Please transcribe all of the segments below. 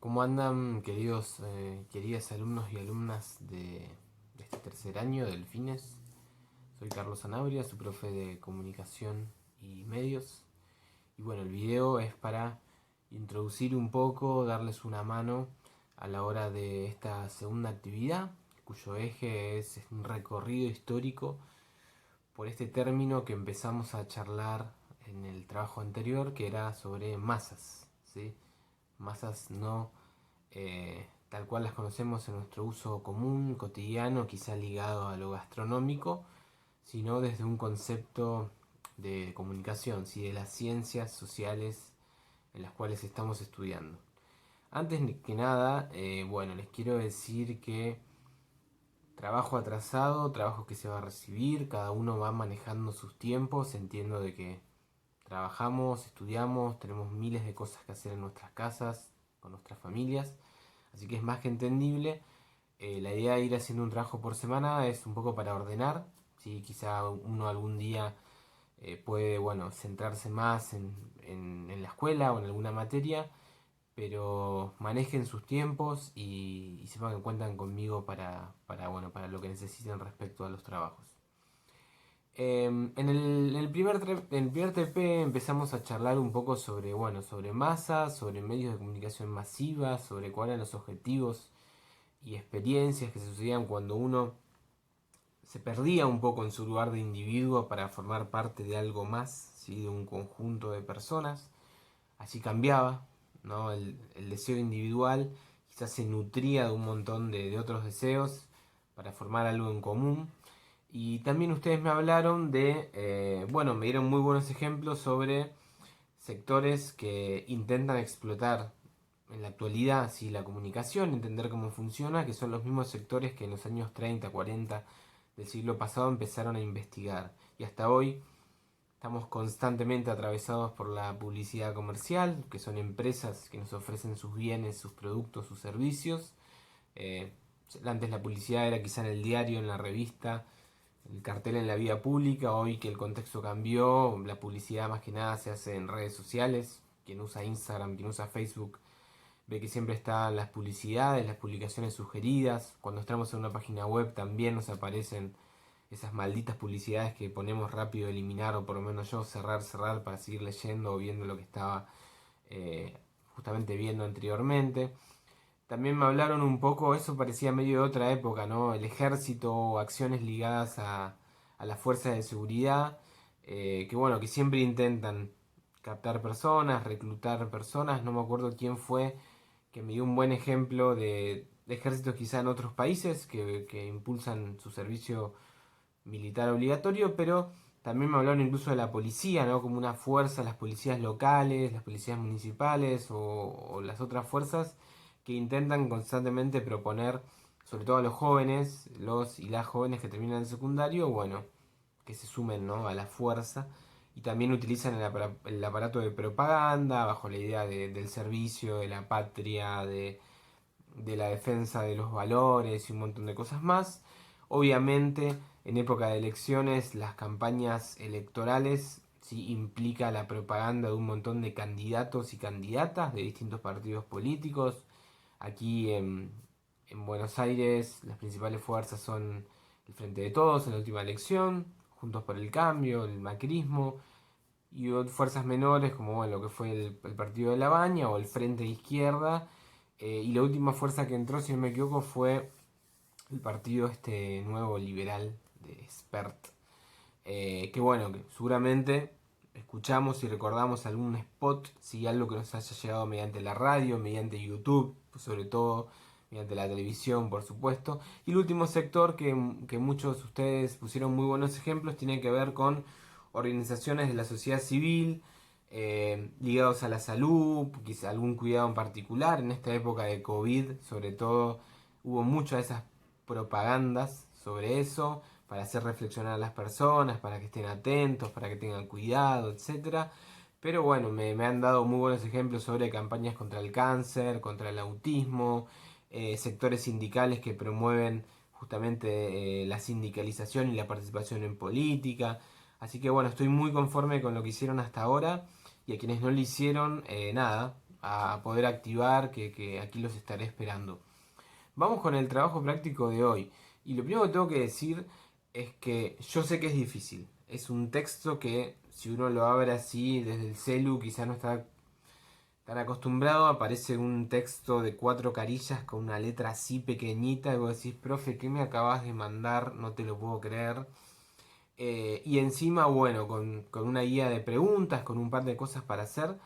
¿Cómo andan, queridas alumnos y alumnas de este tercer año del FINES? Soy Carlos Sanabria, su profe de comunicación y medios. Y bueno, el video es para introducir un poco, darles una mano a la hora de esta segunda actividad, cuyo eje es un recorrido histórico por este término que empezamos a charlar en el trabajo anterior, que era sobre masas, ¿sí? Masas no tal cual las conocemos en nuestro uso común, cotidiano, quizá ligado a lo gastronómico, sino desde un concepto de comunicación, ¿sí? De las ciencias sociales en las cuales estamos estudiando. Antes que nada, bueno, les quiero decir que trabajo atrasado, trabajo que se va a recibir, cada uno va manejando sus tiempos, entiendo de que trabajamos, estudiamos, tenemos miles de cosas que hacer en nuestras casas, con nuestras familias, así que es más que entendible. La idea de ir haciendo un trabajo por semana es un poco para ordenar, ¿sí? Quizá uno algún día puede, bueno, centrarse más en la escuela o en alguna materia, pero manejen sus tiempos y sepan que cuentan conmigo bueno, para lo que necesiten respecto a los trabajos. En el primer TP empezamos a charlar un poco sobre, bueno, sobre masas, sobre medios de comunicación masivas, sobre cuáles eran los objetivos y experiencias que se sucedían cuando uno se perdía un poco en su lugar de individuo para formar parte de algo más, ¿sí? De un conjunto de personas. Así cambiaba, ¿no? El deseo individual quizás se nutría de un montón de otros deseos para formar algo en común. Y también ustedes me hablaron bueno, me dieron muy buenos ejemplos sobre sectores que intentan explotar en la actualidad sí, la comunicación, entender cómo funciona, que son los mismos sectores que en los años 30, 40 del siglo pasado empezaron a investigar. Y hasta hoy estamos constantemente atravesados por la publicidad comercial, que son empresas que nos ofrecen sus bienes, sus productos, sus servicios. Eh, Antes la publicidad era quizá en el diario, en la revista, el cartel en la vía pública. Hoy que el contexto cambió, la publicidad más que nada se hace en redes sociales. Quien usa Instagram, quien usa Facebook, ve que siempre están las publicidades, las publicaciones sugeridas. Cuando estamos en una página web también nos aparecen esas malditas publicidades que ponemos rápido a eliminar, o por lo menos yo cerrar, cerrar para seguir leyendo o viendo lo que estaba eh, justamente viendo anteriormente. También me hablaron un poco, eso parecía medio de otra época, ¿no? El ejército o acciones ligadas a las fuerzas de seguridad, que bueno, que siempre intentan captar personas, reclutar personas. No me acuerdo quién fue que me dio un buen ejemplo de ejércitos quizá en otros países que impulsan su servicio militar obligatorio, pero también me hablaron incluso de la policía, ¿no? Como una fuerza, las policías locales, las policías municipales o las otras fuerzas que intentan constantemente proponer, sobre todo a los jóvenes, los y las jóvenes que terminan el secundario, bueno, que se sumen, ¿no? A la fuerza. Y también utilizan el aparato de propaganda bajo la idea del servicio, de la patria, de la defensa de los valores y un montón de cosas más. Obviamente, en época de elecciones, las campañas electorales sí implica la propaganda de un montón de candidatos y candidatas de distintos partidos políticos. Aquí en Buenos Aires, las principales fuerzas son el Frente de Todos en la última elección, Juntos por el Cambio, el macrismo, y fuerzas menores como bueno, lo que fue el Partido de la Baña o el Frente de Izquierda. Y la última fuerza que entró, si no me equivoco, fue el partido este nuevo liberal de Spert. Que bueno, que seguramente escuchamos y recordamos algún spot, si algo que nos haya llegado mediante la radio, mediante YouTube, pues sobre todo mediante la televisión, por supuesto. Y el último sector que muchos de ustedes pusieron muy buenos ejemplos tiene que ver con organizaciones de la sociedad civil, ligados a la salud, quizá algún cuidado en particular. En esta época de COVID, sobre todo, hubo muchas de esas propagandas sobre eso para hacer reflexionar a las personas, para que estén atentos, para que tengan cuidado, etcétera. Pero bueno, me han dado muy buenos ejemplos sobre campañas contra el cáncer, contra el autismo, sectores sindicales que promueven justamente la sindicalización y la participación en política. Así que bueno, estoy muy conforme con lo que hicieron hasta ahora y a quienes no lo hicieron, nada, a poder activar, que aquí los estaré esperando. Vamos con el trabajo práctico de hoy. Y lo primero que tengo que decir es que yo sé que es difícil. Es un texto que si uno lo abre así desde el celu, quizá no está tan acostumbrado. Aparece un texto de 4 carillas con una letra así pequeñita y vos decís, profe, ¿qué me acabas de mandar? No te lo puedo creer. Y encima, bueno, con una guía de preguntas, con un par de cosas para hacer.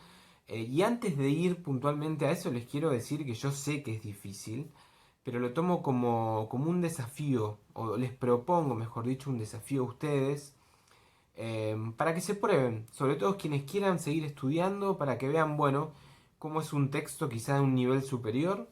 Y antes de ir puntualmente a eso, les quiero decir que yo sé que es difícil, pero lo tomo como un desafío, o les propongo, mejor dicho, un desafío a ustedes, para que se prueben, sobre todo quienes quieran seguir estudiando, para que vean, bueno, cómo es un texto quizá de un nivel superior,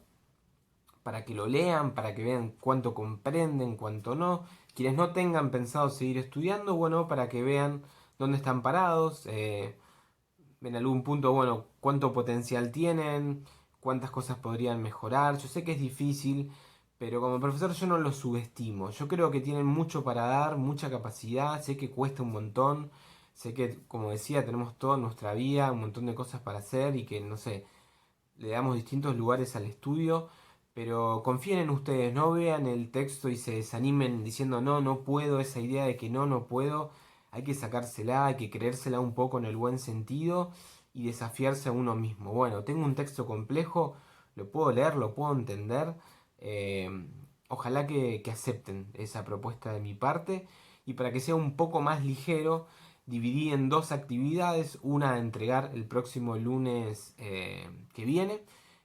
para que lo lean, para que vean cuánto comprenden, cuánto no. Quienes no tengan pensado seguir estudiando, bueno, para que vean dónde están parados, en algún punto, bueno, cuánto potencial tienen, cuántas cosas podrían mejorar. Yo sé que es difícil, pero como profesor yo no los subestimo. Yo creo que tienen mucho para dar, mucha capacidad, sé que cuesta un montón, sé que, como decía, tenemos toda nuestra vida, un montón de cosas para hacer y que, no sé, le damos distintos lugares al estudio, pero confíen en ustedes, no vean el texto y se desanimen diciendo no, no puedo, esa idea de que no, no puedo, hay que sacársela, hay que creérsela un poco en el buen sentido y desafiarse a uno mismo. Bueno, tengo un texto complejo, lo puedo leer, lo puedo entender, eh, ojalá que acepten esa propuesta de mi parte y para que sea un poco más ligero, dividí en 2 actividades, una a entregar el próximo lunes que viene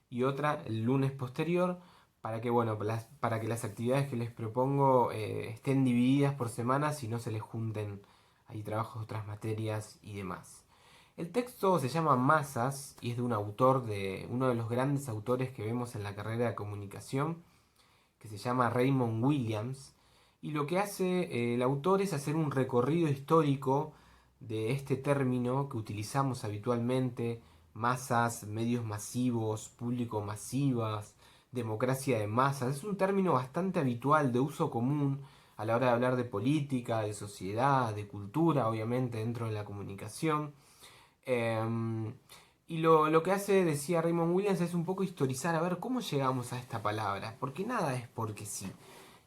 y otra el lunes posterior, para que, bueno, para que las actividades que les propongo estén divididas por semanas y no se les junten ahí trabajos de otras materias y demás. El texto se llama Masas y es de un autor, de uno de los grandes autores que vemos en la carrera de comunicación, que se llama Raymond Williams. Y lo que hace el autor es hacer un recorrido histórico de este término que utilizamos habitualmente: masas, medios masivos, público masivas, democracia de masas. Es un término bastante habitual, de uso común a la hora de hablar de política, de sociedad, de cultura, obviamente dentro de la comunicación. Y lo que hace, decía Raymond Williams, es un poco historizar, a ver cómo llegamos a esta palabra, porque nada es porque sí.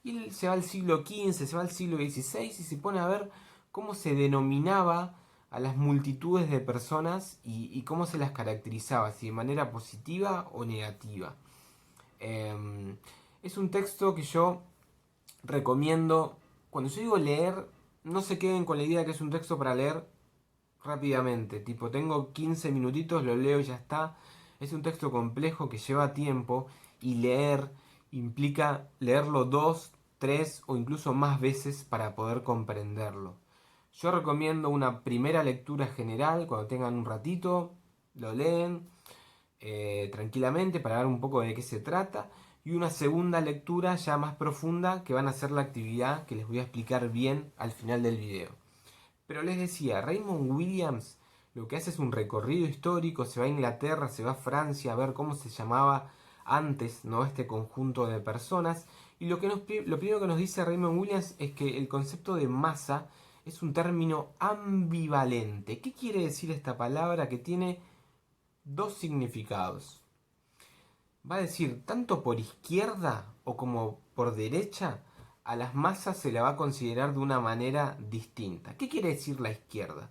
Y él se va al siglo XV, se va al siglo XVI y se pone a ver cómo se denominaba a las multitudes de personas y cómo se las caracterizaba, si de manera positiva o negativa. Eh, es un texto que yo recomiendo. Cuando yo digo leer, no se queden con la idea de que es un texto para leer rápidamente. Tipo, tengo 15 minutitos, lo leo y ya está. Es un texto complejo que lleva tiempo y leer implica leerlo 2, 3 o incluso más veces para poder comprenderlo. Yo recomiendo una primera lectura general, cuando tengan un ratito, lo leen tranquilamente para ver un poco de qué se trata. Y una segunda lectura ya más profunda, que van a ser la actividad que les voy a explicar bien al final del video. Pero les decía, Raymond Williams lo que hace es un recorrido histórico, se va a Inglaterra, se va a Francia a ver cómo se llamaba antes, ¿no?, este conjunto de personas. Y lo primero que nos dice Raymond Williams es que el concepto de masa es un término ambivalente. ¿Qué quiere decir esta palabra? Que tiene 2 significados. Va a decir, tanto por izquierda o como por derecha, a las masas se la va a considerar de una manera distinta. ¿Qué quiere decir la izquierda?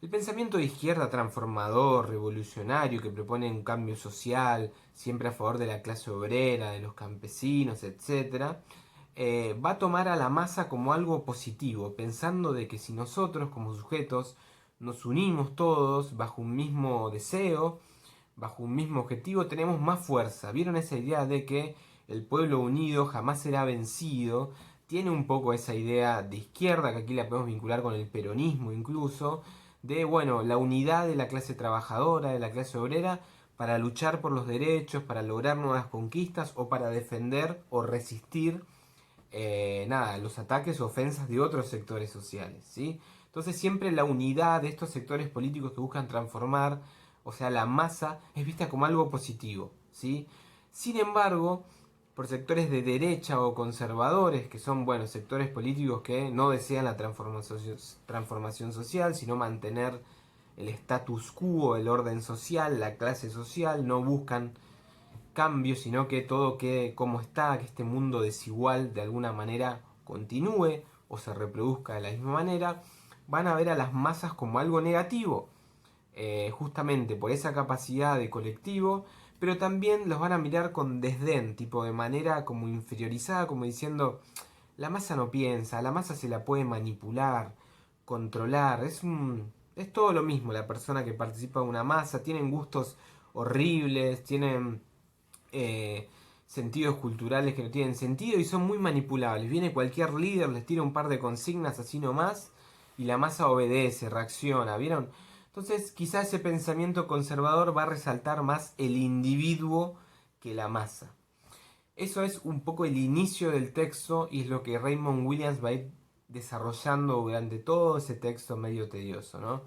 El pensamiento de izquierda transformador, revolucionario, que propone un cambio social, siempre a favor de la clase obrera, de los campesinos, etc., va a tomar a la masa como algo positivo, pensando de que si nosotros como sujetos nos unimos todos bajo un mismo deseo, bajo un mismo objetivo, tenemos más fuerza. ¿Vieron esa idea de que el pueblo unido jamás será vencido? Tiene un poco esa idea de izquierda, que aquí la podemos vincular con el peronismo incluso, de, bueno, la unidad de la clase trabajadora, de la clase obrera, para luchar por los derechos, para lograr nuevas conquistas o para defender o resistir nada, los ataques o ofensas de otros sectores sociales, ¿sí? Entonces siempre la unidad de estos sectores políticos que buscan transformar, o sea, la masa, es vista como algo positivo, ¿sí? Sin embargo, por sectores de derecha o conservadores, que son, bueno, sectores políticos que no desean la transformación social, sino mantener el status quo, el orden social, la clase social, no buscan cambios, sino que todo quede como está, que este mundo desigual de alguna manera continúe o se reproduzca de la misma manera, van a ver a las masas como algo negativo, justamente por esa capacidad de colectivo, pero también los van a mirar con desdén, tipo de manera como inferiorizada, como diciendo, la masa no piensa, la masa se la puede manipular, controlar, es todo lo mismo la persona que participa de una masa, tienen gustos horribles, tienen sentidos culturales que no tienen sentido y son muy manipulables. Viene cualquier líder, les tira un par de consignas así nomás y la masa obedece, reacciona, ¿vieron? Entonces quizá ese pensamiento conservador va a resaltar más el individuo que la masa. Eso es un poco el inicio del texto y es lo que Raymond Williams va a ir desarrollando durante todo ese texto medio tedioso, ¿no?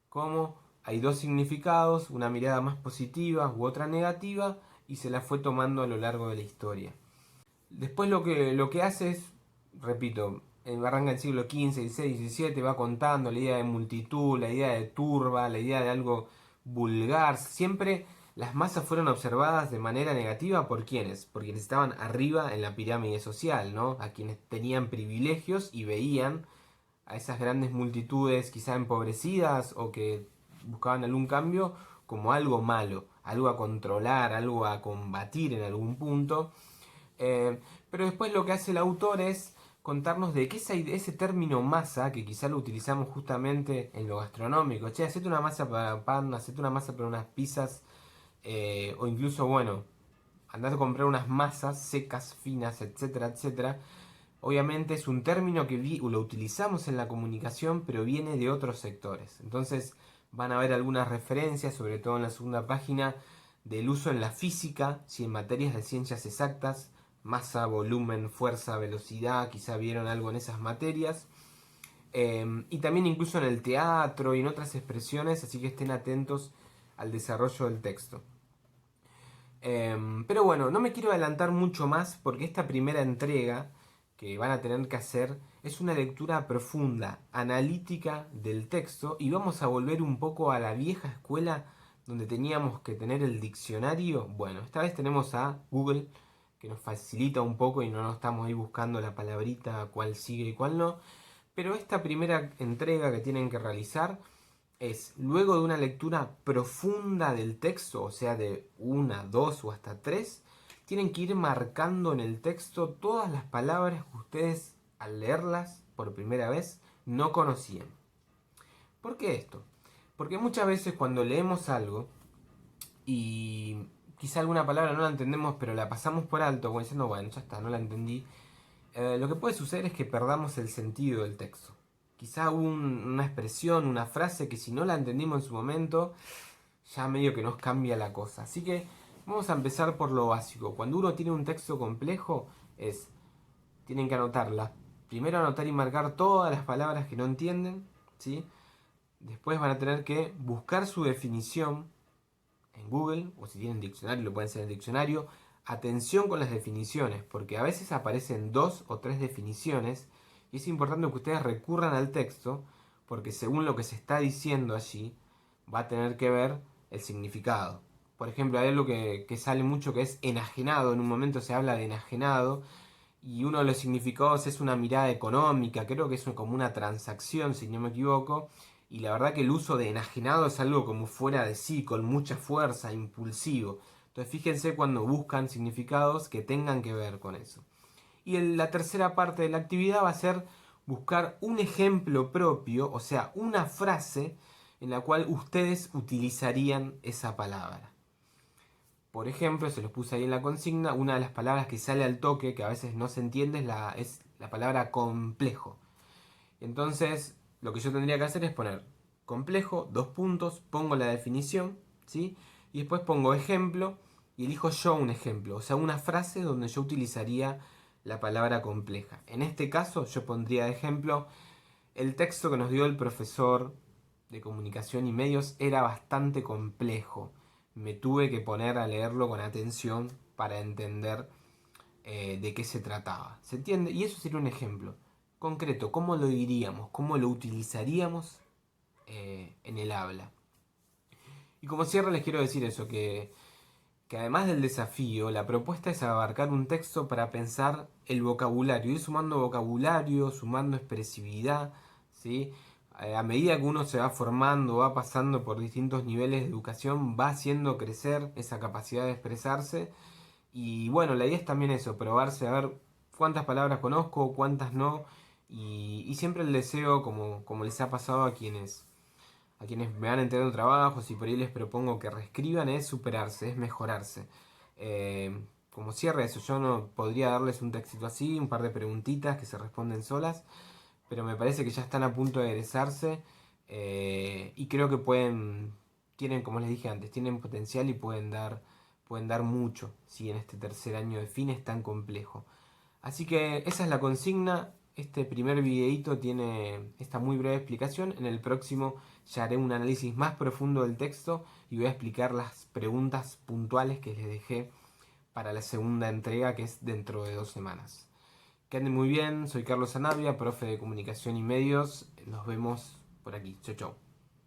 Como hay dos significados, una mirada más positiva u otra negativa, y se la fue tomando a lo largo de la historia. Después lo que hace es, repito, arranca en el siglo XV, XVI, XVII, va contando la idea de multitud, la idea de turba, la idea de algo vulgar. Siempre las masas fueron observadas de manera negativa por quienes, por quienes estaban arriba en la pirámide social, ¿no? A quienes tenían privilegios y veían a esas grandes multitudes quizá empobrecidas o que buscaban algún cambio como algo malo, algo a controlar, algo a combatir en algún punto. Eh, pero después lo que hace el autor es contarnos de que ese término masa, que quizá lo utilizamos justamente en lo gastronómico, che, hacete una masa para pan, hacete una masa para unas pizzas, o incluso, bueno, andate a comprar unas masas secas, finas, etcétera, etcétera. Obviamente es un término que lo utilizamos en la comunicación, pero viene de otros sectores. Entonces van a ver algunas referencias, sobre todo en la segunda página, del uso en la física, si en materias de ciencias exactas, masa, volumen, fuerza, velocidad, quizá vieron algo en esas materias. Y también incluso en el teatro y en otras expresiones, así que estén atentos al desarrollo del texto. Pero bueno, no me quiero adelantar mucho más porque esta primera entrega que van a tener que hacer es una lectura profunda, analítica del texto y vamos a volver un poco a la vieja escuela donde teníamos que tener el diccionario. Bueno, esta vez tenemos a Google que nos facilita un poco y no nos estamos ahí buscando la palabrita cuál sigue y cuál no. Pero esta primera entrega que tienen que realizar es, luego de una lectura profunda del texto, o sea, de una, dos o hasta tres, tienen que ir marcando en el texto todas las palabras que ustedes, al leerlas por primera vez, no conocían. ¿Por qué esto? Porque muchas veces cuando leemos algo y quizá alguna palabra no la entendemos, pero la pasamos por alto, como diciendo, bueno, ya está, no la entendí, lo que puede suceder es que perdamos el sentido del texto. Quizá una expresión, una frase que si no la entendimos en su momento, ya medio que nos cambia la cosa. Así que vamos a empezar por lo básico. Cuando uno tiene un texto complejo, tienen que anotarla. Primero anotar y marcar todas las palabras que no entienden, ¿sí? Después van a tener que buscar su definición en Google, o si tienen diccionario, lo pueden hacer en el diccionario. Atención con las definiciones, porque a veces aparecen dos o tres definiciones y es importante que ustedes recurran al texto, porque según lo que se está diciendo allí, va a tener que ver el significado. Por ejemplo, hay algo que sale mucho que es enajenado. En un momento se habla de enajenado y uno de los significados es una mirada económica, creo que es como una transacción, si no me equivoco, y la verdad que el uso de enajenado es algo como fuera de sí, con mucha fuerza, impulsivo. Entonces fíjense cuando buscan significados que tengan que ver con eso. Y la tercera parte de la actividad va a ser buscar un ejemplo propio, o sea, una frase en la cual ustedes utilizarían esa palabra. Por ejemplo, se los puse ahí en la consigna, una de las palabras que sale al toque, que a veces no se entiende, es la palabra complejo. Entonces, lo que yo tendría que hacer es poner complejo, dos puntos, pongo la definición, ¿sí? Y después pongo ejemplo y elijo yo un ejemplo, o sea, una frase donde yo utilizaría la palabra compleja. En este caso, yo pondría de ejemplo, el texto que nos dio el profesor de comunicación y medios era bastante complejo. Me tuve que poner a leerlo con atención para entender de qué se trataba. ¿Se entiende? Y eso sería un ejemplo concreto. ¿Cómo lo diríamos? ¿Cómo lo utilizaríamos en el habla. Y como cierre les quiero decir eso, que además del desafío, la propuesta es abarcar un texto para pensar el vocabulario, ir sumando vocabulario, sumando expresividad, ¿sí? A medida que uno se va formando, va pasando por distintos niveles de educación, va haciendo crecer esa capacidad de expresarse. Y bueno, la idea es también eso, probarse a ver cuántas palabras conozco, cuántas no. Y siempre el deseo, como les ha pasado a quienes me van entregando trabajos y por ahí les propongo que reescriban, es superarse, es mejorarse. Como cierre eso, yo no podría darles un textito así, un par de preguntitas que se responden solas, pero me parece que ya están a punto de egresarse y creo que tienen, como les dije antes, tienen potencial y pueden dar mucho, si en este tercer año de fin es tan complejo. Así que esa es la consigna. Este primer videito tiene esta muy breve explicación. En el próximo ya haré un análisis más profundo del texto y voy a explicar las preguntas puntuales que les dejé para la segunda entrega, que es dentro de 2 semanas. Que anden muy bien, soy Carlos Anavia, profe de Comunicación y Medios. Nos vemos por aquí. Chau, chau.